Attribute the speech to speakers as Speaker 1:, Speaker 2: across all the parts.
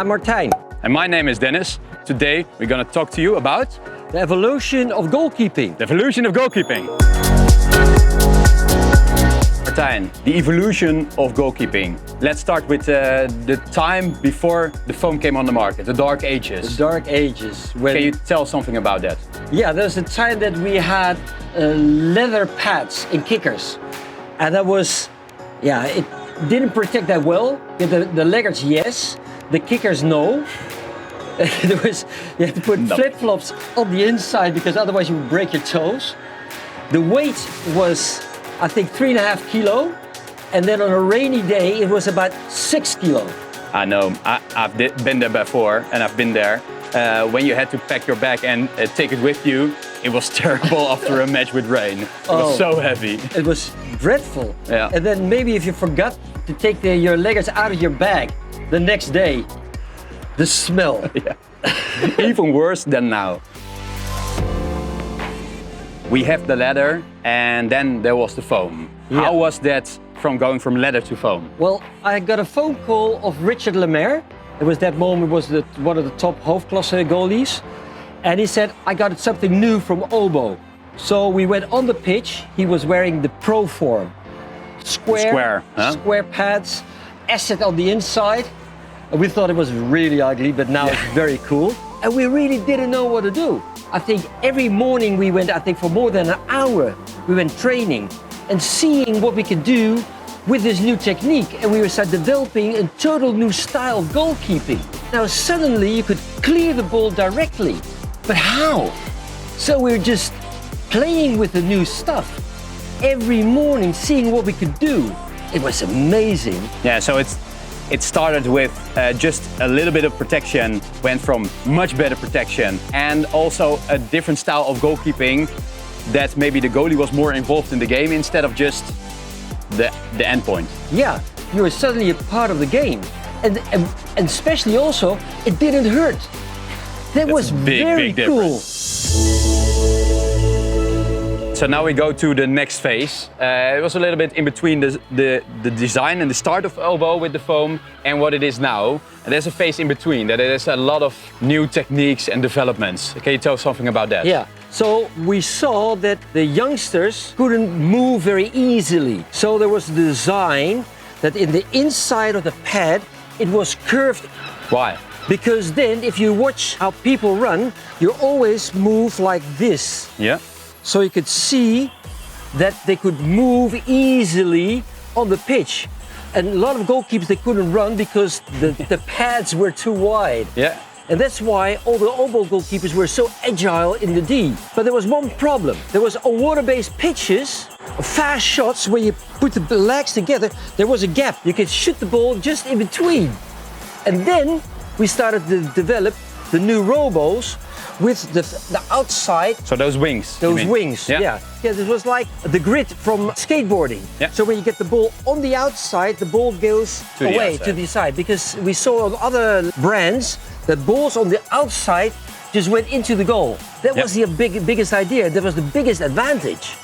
Speaker 1: I'm Martijn.
Speaker 2: And my name is Dennis. Today we're going to talk to you about
Speaker 1: The evolution of goalkeeping.
Speaker 2: the evolution of goalkeeping. Martijn, the evolution of goalkeeping. Let's start with the time before the foam came on the market, the dark ages.
Speaker 1: The dark ages. When,
Speaker 2: Can you tell something about that?
Speaker 1: Yeah, there's a time that we had leather pads in kickers. And that was, yeah, it didn't protect that well. The leggers, yes. The kickers, no. You had to put flip-flops on the inside because otherwise you would break your toes. The weight was, I think, 3.5 kilo. And then on a rainy day, it was about 6 kilo.
Speaker 2: I know, I've been there before and I've been there. When you had to pack your bag and take it with you, it was terrible after a match with rain. It was so heavy.
Speaker 1: It was dreadful.
Speaker 2: Yeah.
Speaker 1: And then maybe if you forgot to take your leggers out of your bag the next day, the smell.
Speaker 2: Yeah. Even worse than now. We have the leather and then there was the foam.
Speaker 1: Yeah.
Speaker 2: How was that from going from leather to foam?
Speaker 1: Well, I got a phone call of Richard Lemaire. It was that moment, was one of the top hoofdklasse goalies. And he said, I got something new from Obo. So we went on the pitch. He was wearing the pro form. Square pads, asset on the inside. We thought it was really ugly, but now it's very cool. And we really didn't know what to do. I think every morning we went, I think for more than an hour, we went training and seeing what we could do with this new technique. And we started developing a total new style of goalkeeping. Now suddenly you could clear the ball directly. But how? So we were just playing with the new stuff. Every morning, seeing what we could do. It was amazing.
Speaker 2: Yeah, so it started with just a little bit of protection, went from much better protection and also a different style of goalkeeping that maybe the goalie was more involved in the game instead of just the end point.
Speaker 1: Yeah, you were suddenly a part of the game. And especially also, it didn't hurt. That was very cool.
Speaker 2: So now we go to the next phase. It was a little bit in between the design and the start of Obo with the foam and what it is now. And there's a phase in between that there's a lot of new techniques and developments. Can you tell something about that?
Speaker 1: Yeah, so we saw that the youngsters couldn't move very easily. So there was a design that in the inside of the pad, it was curved.
Speaker 2: Why?
Speaker 1: Because then if you watch how people run, you always move like this.
Speaker 2: Yeah.
Speaker 1: So you could see that they could move easily on the pitch. And a lot of goalkeepers, they couldn't run because the pads were too wide.
Speaker 2: Yeah.
Speaker 1: And that's why all the Obo goalkeepers were so agile in the D. But there was one problem. There was on water-based pitches, fast shots where you put the legs together, there was a gap. You could shoot the ball just in between. And then we started to develop the new robos with the outside.
Speaker 2: So those wings.
Speaker 1: Those wings, yeah. This was like the grid from skateboarding.
Speaker 2: Yeah.
Speaker 1: So when you get the ball on the outside, the ball goes away to the side. Because we saw on other brands that balls on the outside just went into the goal. That was the biggest idea. That was the biggest advantage.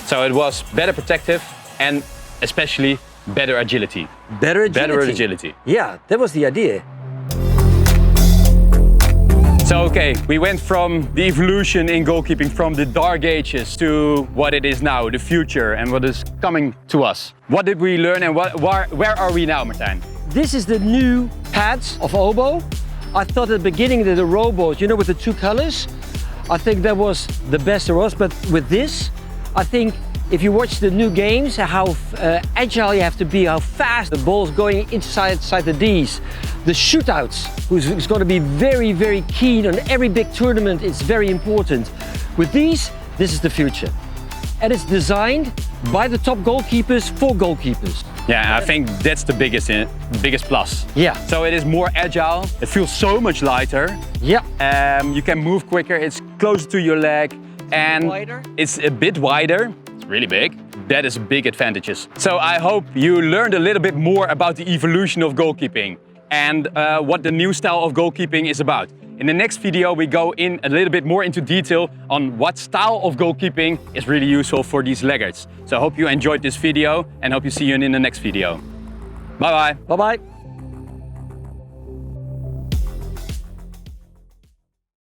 Speaker 2: So it was better protective and especially better agility.
Speaker 1: Better agility.
Speaker 2: Better agility.
Speaker 1: Yeah, that was the idea.
Speaker 2: So okay, we went from the evolution in goalkeeping from the dark ages to what it is now, the future and what is coming to us. What did we learn and where are we now, Martijn?
Speaker 1: This is the new pads of Obo. I thought at the beginning that the robos, you know, with the two colors, I think that was the best there was. But with this, I think if you watch the new games, how agile you have to be, how fast the ball's going inside the Ds. The shootouts, who's going to be very, very keen on every big tournament. It's very important. With these, this is the future. And it's designed by the top goalkeepers for goalkeepers.
Speaker 2: Yeah, I think that's the biggest plus.
Speaker 1: Yeah.
Speaker 2: So it is more agile, it feels so much lighter.
Speaker 1: Yeah.
Speaker 2: You can move quicker, it's closer to your leg and it's a bit wider. It's really big. That is big advantages. So I hope you learned a little bit more about the evolution of goalkeeping and what the new style of goalkeeping is about. In the next video, we go in a little bit more into detail on what style of goalkeeping is really useful for these laggards. So I hope you enjoyed this video and hope you see you in the next video. Bye bye.
Speaker 1: Bye bye.